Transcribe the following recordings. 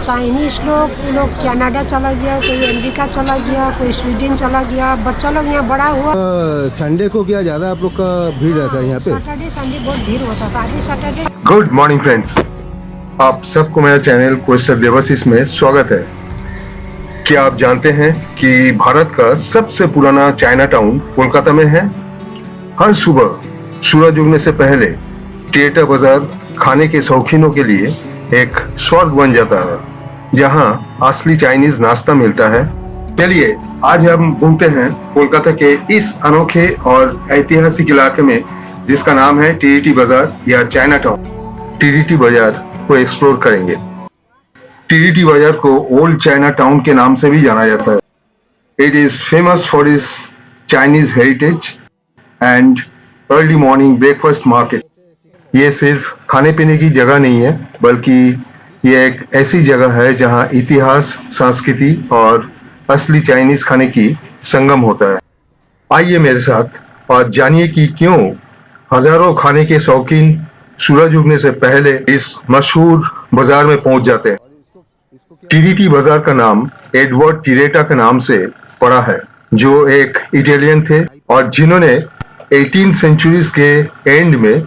Chinese लोग वो लोग कनाडा चला गया, कोई अमेरिका चला गया, कोई स्वीडन चला गया। बच्चा लोग यहाँ बड़ा हुआ। संडे को क्या ज़्यादा आप लोग का भीड़ रहता है यहाँ पे? सैटरडे संडे बहुत भीड़ होता था। अभी सैटरडे। गुड मॉर्निंग फ्रेंड्स, आप सबको मेरा चैनल क्वेस्टर देवाशीष में स्वागत है। क्या आप जानते हैं कि भारत का सबसे पुराना चाइना टाउन कोलकाता में है? हर सुबह सूरज उगने से पहले थिएटर बाजार खाने के शौकीनों के लिए एक स्वर्ग बन जाता है, जहां असली चाइनीज नाश्ता मिलता है। चलिए आज हम घूमते हैं कोलकाता के इस अनोखे और ऐतिहासिक इलाके में, जिसका नाम है टीईटी बाजार या चाइना टाउन। टीईटी बाजार को एक्सप्लोर करेंगे। टीईटी बाजार को ओल्ड चाइना टाउन के नाम से भी जाना जाता है। It is famous for its Chinese heritage and early morning breakfast market. ये सिर्फ खाने पीने की जगह नहीं है, बल्कि ये एक ऐसी जगह है जहां इतिहास, संस्कृति और असली चाइनीज खाने की संगम होता है। आइए मेरे साथ और जानिए कि क्यों हजारों खाने के शौकीन सूरज उगने से पहले इस मशहूर बाजार में पहुंच जाते हैं। टीईटी बाजार का नाम एडवर्ड टिरेटा के नाम से पड़ा है, जो एक इटालियन थे और जिन्होंने 18th सेंचुरी के एंड में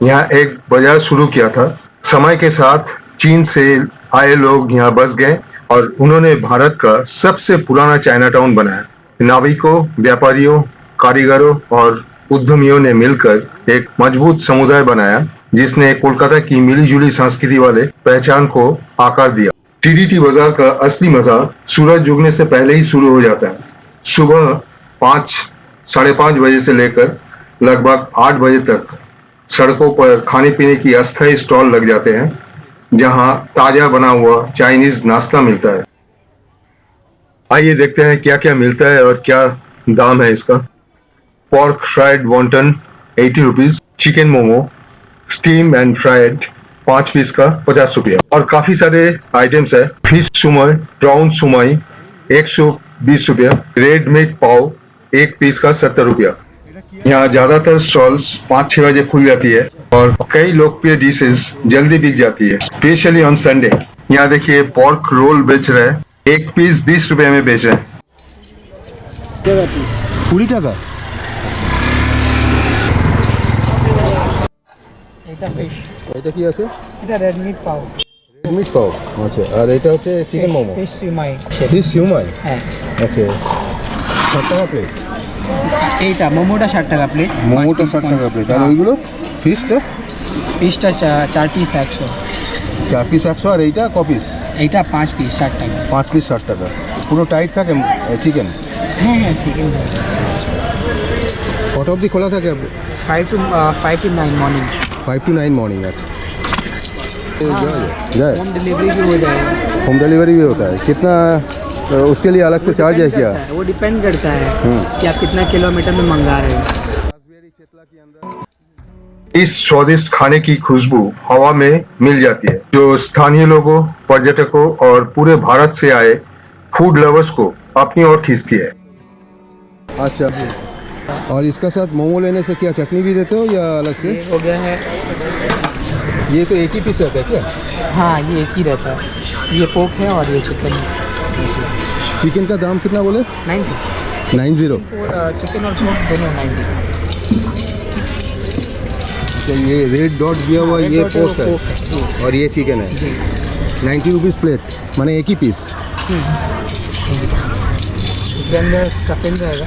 यहाँ एक बाजार शुरू किया था। समय के साथ चीन से आए लोग यहाँ बस गए और उन्होंने भारत का सबसे पुराना चाइना टाउन बनाया। नाविकों, व्यापारियों, कारीगरों और उद्यमियों ने मिलकर एक मजबूत समुदाय बनाया, जिसने कोलकाता की मिलीजुली संस्कृति वाले पहचान को आकार दिया। टीईटी बाजार का असली मजा सूरज उगने से पहले ही शुरू हो जाता है। सुबह 5, साढ़े 5 बजे से लेकर लगभग 8 बजे तक सड़कों पर खाने पीने की अस्थायी स्टॉल लग जाते हैं, जहां ताजा बना हुआ चाइनीज नाश्ता मिलता है। आइए देखते हैं क्या क्या मिलता है और क्या दाम है इसका। Pork fried wonton 80 rupees, chicken momo steam and fried 5 piece का 50 रुपया, और काफी सारे आइटम्स है। फिश सुमय, प्राउन सुमाई 120 रुपया, रेड मीट पाव 1 पीस का 70 रुपया। यहाँ ज्यादातर स्टॉल्स 5-6 बजे खुल जाती है और कई लोकप्रिय डिशेस जल्दी बिक जाती है, स्पेशली ऑन संडे। यहाँ देखिए पोर्क रोल बेच रहे हैं, 1 पीस 20 रुपए में बेच रहे हैं। 20 টাকা। এটা কি আছে? এটা রেড মিট পাও। রেড মিট পাও, আচ্ছা। আর এটা হচ্ছে চিকেন মোমো, ফিশ সিমাই। ফিশ সিউমাই, হ্যাঁ। আচ্ছা। 60 টাকা প্লেট। এইটা মোমোটা 60 টাকা প্লেট। মোমোটা 60 টাকা প্লেট। আর ওইগুলো ফিশটা? ফিশটা 4 পিস 100। 4 পিস 100। আর এইটা ক পিস? এইটা 5 পিস 60 টাকা। 5 পিস 60 টাকা। পুরো টাইট থাকে চিকেন? হ্যাঁ হ্যাঁ, চিকেন। কত অবধি খোলা থাকে? 5 to 9 मॉर्निंग। 5 to 9 morning. अच्छा, जाए होम डिलीवरी भी हो जाएगा। होम डिलीवरी भी होता है? कितना उसके लिए अलग से चार्ज है क्या? वो डिपेंड करता है कि आप कितना किलोमीटर में मंगा रहे हो। इस स्वादिष्ट खाने की खुशबू हवा में मिल जाती है, जो स्थानीय लोगों, पर्यटकों और पूरे भारत से आए फूड लवर्स को अपनी ओर खींचती है। अच्छा, और इसका साथ मोमो लेने से क्या चटनी भी देते हो या अलग से? हो गया है। ये तो एक ही पीस रहता है क्या? हाँ, ये एक ही रहता है। ये पोक है और ये चिकन है। चिकन का दाम कितना बोले? 90। 90। चिकन और पोक दोनों 90। तो ये रेड डॉट दिया हुआ ये पोक है और ये चिकन है। 90 रुपीज़ प्लेट, माने एक ही पीस। इसके अंदर स्टफिंग रहेगा।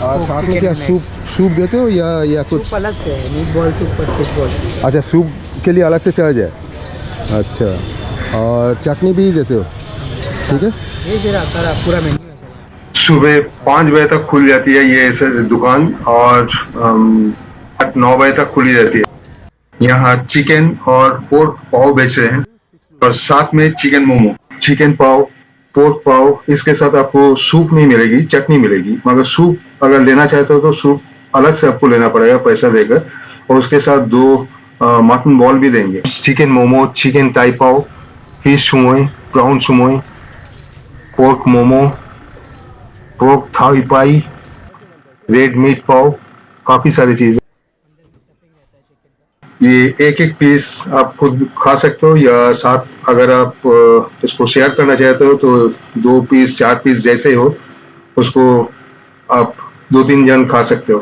और साथ में क्या सूप देते हो या कुछ? सूप अलग से है, मीट बॉल सूप और फिश बॉल। अच्छा, सूप के लिए अलग से चार्ज है। अच्छा, और चटनी भी देते हो? ठीक है। ये सारा पूरा मेन्यू है। सुबह 5 बजे तक खुल जाती है ये दुकान और 8-9 बजे तक खुली रहती है। यहाँ चिकन और पोर्क पाव बेच रहे हैं और साथ में चिकन मोमो, चिकन पाव, पोर्क पाव। इसके साथ आपको सूप नहीं मिलेगी, चटनी मिलेगी। मगर सूप अगर लेना चाहते हो तो सूप अलग से आपको लेना पड़ेगा पैसा देकर, और उसके साथ 2 मटन बॉल भी देंगे। चिकन मोमो, चिकन ताई पाव, फिश सुमोई, प्राउन सुमोई, पोर्क मोमो, पोर्क थाई पाई, रेड मीट पाव, काफी सारी चीजें। ये एक एक पीस आप खुद खा सकते हो या साथ अगर आप इसको शेयर करना चाहते हो तो 2 पीस 4 पीस जैसे हो उसको आप 2-3 जन खा सकते हो।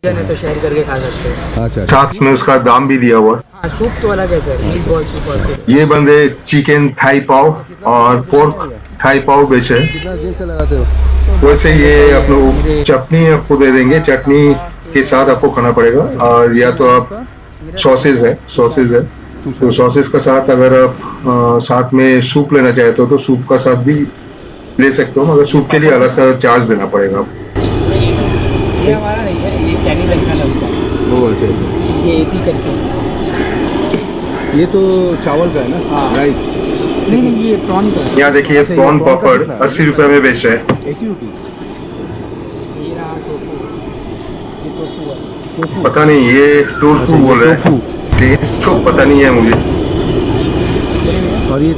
जन है तो शेयर करके खा सकते हो। अच्छा साथ में उसका दाम भी दिया हुआ है। हाँ, सूप तो अलग है सर, मीट बॉल सूप और ये बंदे चिकन थाई पाव और पोर्क थाई पाव बेच रहे हैं। कितना दिन से लगाते हो? वैसे ये अपने चटनी आपको दे देंगे, चटनी के साथ आपको खाना पड़ेगा और या तो आप सॉसेज है तो सॉसेज का साथ अगर आप साथ में सूप लेना चाहते हो तो सूप का साथ भी ले सकते हो, मगर सूप के लिए अलग सा चार्ज देना पड़ेगा। ये हमारा नहीं है, ये चाइनीज का लगता है, वो अच्छा अच्छा। ये एक ही करके। ये तो चावल का है ना? हाँ। राइस। नहीं ये प्रॉन का है। यहाँ देखिए अच्छा, ये प्रॉन prawn का पापड़ कितना है? 80 रुपए में बेच रहे हैं। 80 रुपीज। ये रहा टोफू, ये टोफू है। पता नहीं ये टोफू अच्छा, बोल ये रहे हैं, टेस्ट तो पता नहीं है मुझे। और ये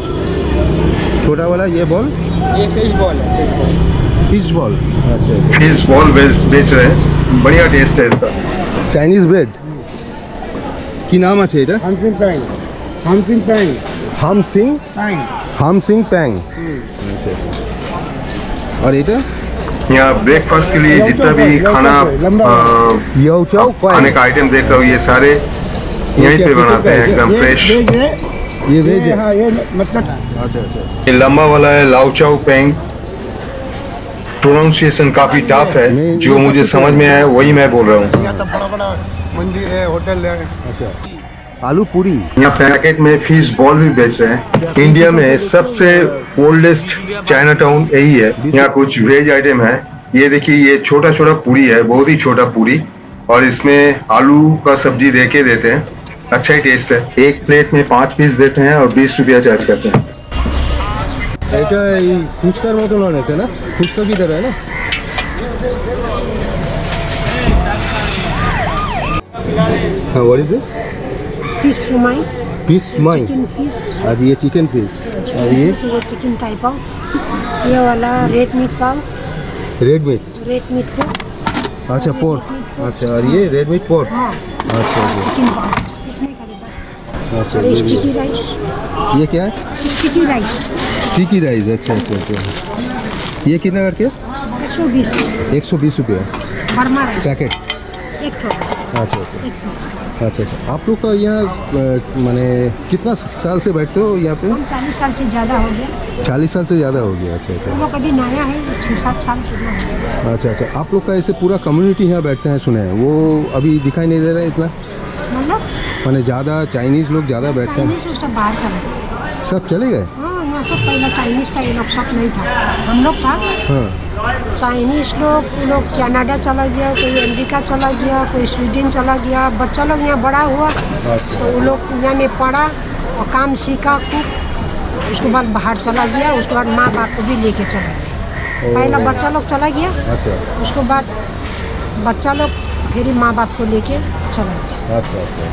छोटा वाला ये बॉल? ये फिश बॉल है, फिश बॉल। Fish ball. अच्छा। फिश बॉल बेच रहे हैं, बढ़िया टेस्ट है इसका। চাইনিজ ব্রেড কি নাম আছে এটা? হামপিং প্যাং, হামপিং প্যাং, হামসিং প্যাং। হামসিং প্যাং। और এটা यहाँ ब्रेकफास्ट के लिए जितना भी खाना ইয়াও চাও खाने का आइटम देख रहे हो ये सारे यहीं पे बनाते हैं एकदम फ्रेश। ये वेज है? हाँ ये मतलब अच्छा अच्छा। ये लंबा वाला है लाओ चाओ पेंग, प्रोनाउंसिएशन काफी टफ है, जो मुझे समझ में आया वही मैं बोल रहा हूँ। यहाँ तो बड़ा बड़ा मंदिर है, होटल है। अच्छा। आलू पूरी। यहाँ पैकेट में फिश बॉल भी बेच रहे हैं। इंडिया में सबसे ओल्डेस्ट चाइना टाउन यही है। यहाँ कुछ वेज आइटम है, ये देखिए ये छोटा छोटा पूरी है, बहुत ही छोटा पूरी, और इसमें आलू का सब्जी दे के देते हैं, अच्छा ही टेस्ट है। एक प्लेट में 5 पीस देते हैं और 20 रुपया चार्ज करते हैं। এটা এই ফুচকার মতন অনেকটা না? ফুচকা কি तरह है ना? हाँ, what is this? फिश सुमाई, फिश माई। चिकन फिश, और ये चिकन फिश। और ये चिकन थाई पाव, ये वाला रेड मीट पाव, रेड मीट। रेड मीट को अच्छा पोर्क। अच्छा और ये रेड मीट पोर्क। हाँ अच्छा अच्छा चिकन पाव इतने का ही बस। अच्छा। और ये स्टिकी राइस, ये क्या है? Sticky rice sticky rice. अच्छा अच्छा अच्छा। ये कितना करके? 120 120 रुपया बर्मा राइस, पैकेट। एक छोटा अच्छा अच्छा एक पीस का। अच्छा अच्छा। आप लोग का यहाँ माने कितना साल से बैठते हो यहाँ पे? हम 40 साल से ज़्यादा हो गया, 40 साल से ज़्यादा हो गया। अच्छा अच्छा हम लोग अभी नया है, 6-7 साल पूरा हो गया। अच्छा अच्छा। आप लोग का ऐसे पूरा कम्युनिटी यहाँ बैठते हैं सुने हैं, वो अभी दिखाई नहीं दे रहा है इतना? मतलब माने ज़्यादा चाइनीज़ लोग ज़्यादा बैठते हैं? चाइनीज लोग सब बाहर चले गए। सब चले गए? हाँ यहाँ सब पहला चाइनीज था, ये लोग सब नहीं था, हम लोग था। हाँ। चाइनीज लोग वो लोग कनाडा चला गया, कोई अमेरिका चला गया, कोई स्वीडन चला गया। बच्चा लोग यहाँ बड़ा हुआ तो वो लोग यहाँ में पढ़ा और काम सीखा खूब, उसके बाद बाहर चला गया, उसके बाद माँ बाप को भी लेके चला गया। पहला बच्चा लोग चला गया, अच्छा उसके बाद बच्चा लोग फिर माँ बाप को लेके चला गया। अच्छा अच्छा।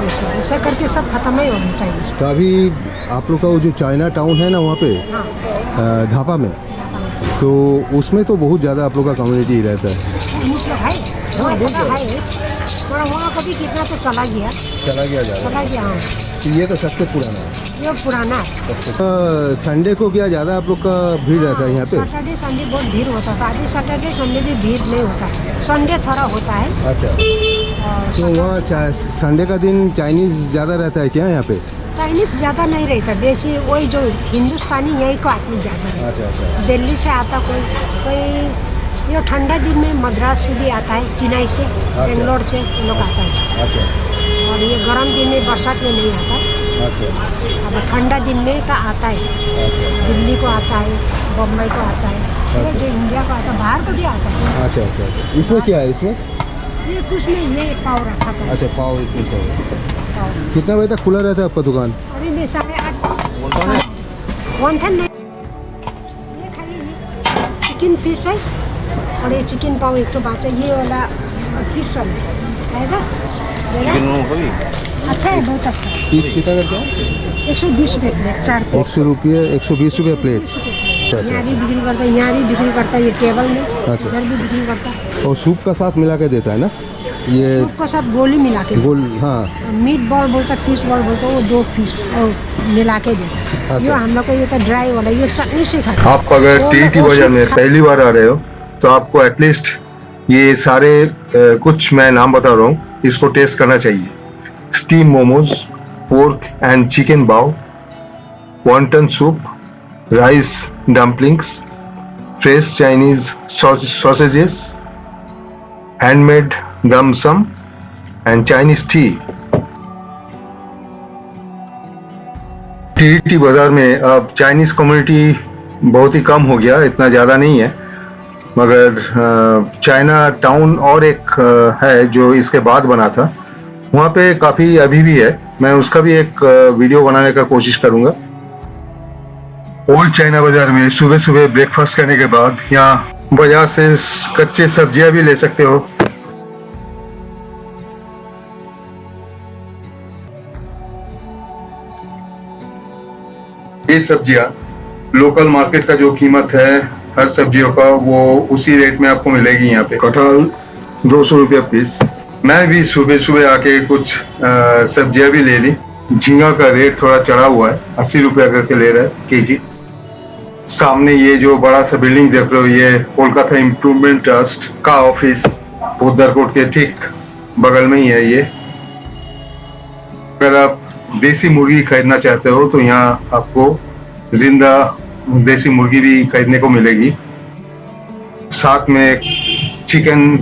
ऐसा ऐसा करके सब खत्म ही हो गया चाइनीज। तो अभी आप लोग का वो जो चाइना टाउन है ना वहाँ पे हाँ धापा में, तो उसमें तो बहुत ज़्यादा आप लोग का कम्युनिटी रहता है। चाइनीज लोग है, हाँ जगह है, पर वहाँ कभी कितना तो चला गया, चला गया ज़्यादा। चला गया। हाँ तो ये तो सबसे पुराना है। ये पुराना है। संडे को क्या ज़्यादा आप लोग का भीड़ रहता है यहाँ पे? सैटरडे संडे बहुत भीड़ होता था, अभी सैटरडे संडे भी भीड़ नहीं होता, संडे थोड़ा होता है। अच्छा। और तो वहाँ संडे का दिन चाइनीज़ ज़्यादा रहता है क्या यहाँ पे? चाइनीज ज़्यादा नहीं रहता, बेसी वही जो हिंदुस्तानी यही को आदमी ज़्यादा रहता अच्छा अच्छा। है। दिल्ली से आता कोई ये ठंडा दिन में मद्रास से भी आता है, चेन्नई से, बेंगलोर से लोग आता है। अच्छा और ये गर्म दिन में बरसात में नहीं आता, अच्छा अब ठंडा दिन में तो आता है, दिल्ली को आता है, बम्बई को आता है, ये जो इंडिया को आता है, बाहर को भी आता है। अच्छा अच्छा। इसमें क्या है इसमें? ये कुछ नहीं, ये पाव रखा था अच्छा पाव इसमें तो। पाव। कितना बजे तक खुला रहता है आपका दुकान? अभी मैं 8:30 1 नहीं, ये खाइए, ये चिकन फिश है और ये चिकन पाव एक तो बाचा, ये वाला फिश वाला आएगा, अच्छा है, बहुत अच्छा है। पीस कितना करके है? 120 रुपये प्लेट, 4 पीस। 100 रुपये 120 रुपये प्लेट। 120 रुपये प्लेट। यहाँ भी बिक्री करता है, यहाँ भी बिक्री करता है, ये टेबल में अच्छा। इधर भी बिक्री करता है। और सूप का साथ मिला के देता है ना? ये सूप को सब गोली मिला के गोल, हाँ मीट बॉल बोलता फिश बॉल बोलता वो 2 फिश और मिला के देता। ये हम लोग को ये तो ड्राई वाला ये चटनी से खाता। आप अगर टीटी बाजार में पहली बार आ रहे हो तो आपको एटलीस्ट ये सारे कुछ मैं नाम बता रहा हूँ, इसको टेस्ट करना चाहिए। Steam momos, pork and chicken बाव, wonton soup, rice dumplings, fresh Chinese sausages, handmade dim sum and Chinese tea. टीटी बाजार में अब चाइनीज कम्युनिटी बहुत ही कम हो गया, इतना ज़्यादा नहीं है, मगर चाइना टाउन और एक है जो इसके बाद बना था, वहाँ पे काफ़ी अभी भी है। मैं उसका भी एक वीडियो बनाने का कोशिश करूँगा। ओल्ड चाइना बाजार में सुबह सुबह ब्रेकफास्ट करने के बाद यहाँ बाजार से कच्चे सब्जियां भी ले सकते हो। ये सब्जियां लोकल मार्केट का जो कीमत है हर सब्जियों का, वो उसी रेट में आपको मिलेगी यहाँ पे। कटहल 200 रुपया पीस। मैं भी सुबह सुबह आके कुछ सब्जियां भी ले ली। झींगा का रेट थोड़ा चढ़ा हुआ है, 80 रुपया करके ले रहा है केजी। सामने ये जो बड़ा सा बिल्डिंग देख रहे हो, ये कोलकाता इम्प्रूवमेंट ट्रस्ट का ऑफिस उद्धरकोट के ठीक बगल में ही है ये। अगर आप देसी मुर्गी खरीदना चाहते हो तो यहाँ आपको जिंदा देसी मुर्गी भी खरीदने को मिलेगी, साथ में चिकन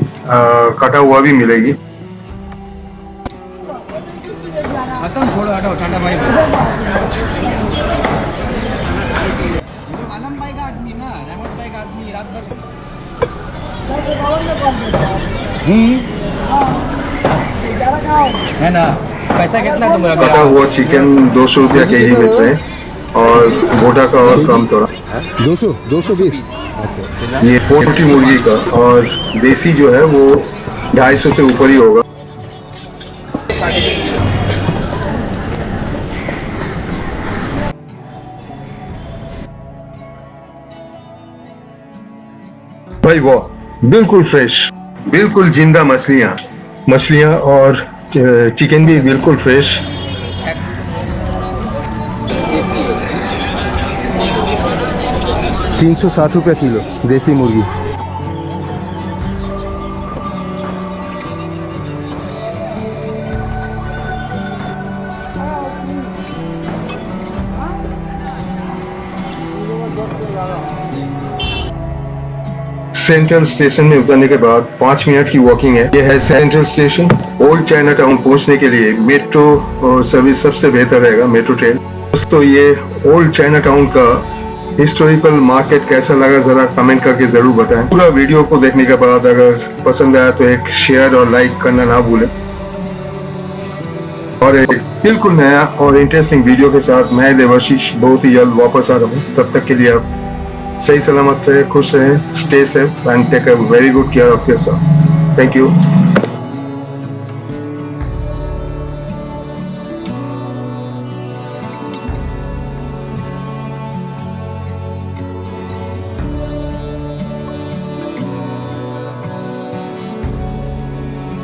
कटा हुआ भी मिलेगी। खत्म, छोड़ो, हटाओ, टाटा भाई। आलम भाई का आदमी ना, रहमत भाई का आदमी रात भर। है ना, पैसा कितना तुम्हारा? कटा हुआ चिकन 200 रुपया केजी बेच रहे हैं और गोटा का और कम थोड़ा 220। अच्छा, ये पोल्ट्री मुर्गी का, और देसी जो है वो 250 से ऊपर ही होगा। भाई वाह, बिल्कुल फ्रेश, बिल्कुल जिंदा मछलियाँ और चिकन भी बिल्कुल फ्रेश। ₹360 किलो देसी मुर्गी। सेंट्रल स्टेशन में उतरने के बाद 5 मिनट की वॉकिंग है। यह है central station. Old China town पहुंचने के लिए मेट्रो सर्विस सबसे बेहतर रहेगा, मेट्रो ट्रेन। दोस्तों, ये ओल्ड चाइना टाउन का हिस्टोरिकल मार्केट कैसा लगा जरा कमेंट करके जरूर बताएं। पूरा वीडियो को देखने के बाद अगर पसंद आया तो एक शेयर और लाइक करना ना भूलें। और एक बिल्कुल नया और इंटरेस्टिंग वीडियो के साथ मैं देवाशीष बहुत ही जल्द वापस आ रहा हूँ। तब तक के लिए आप सही सलामत रहे, खुश रहे, stay safe and take a very good care of yourself. Thank you.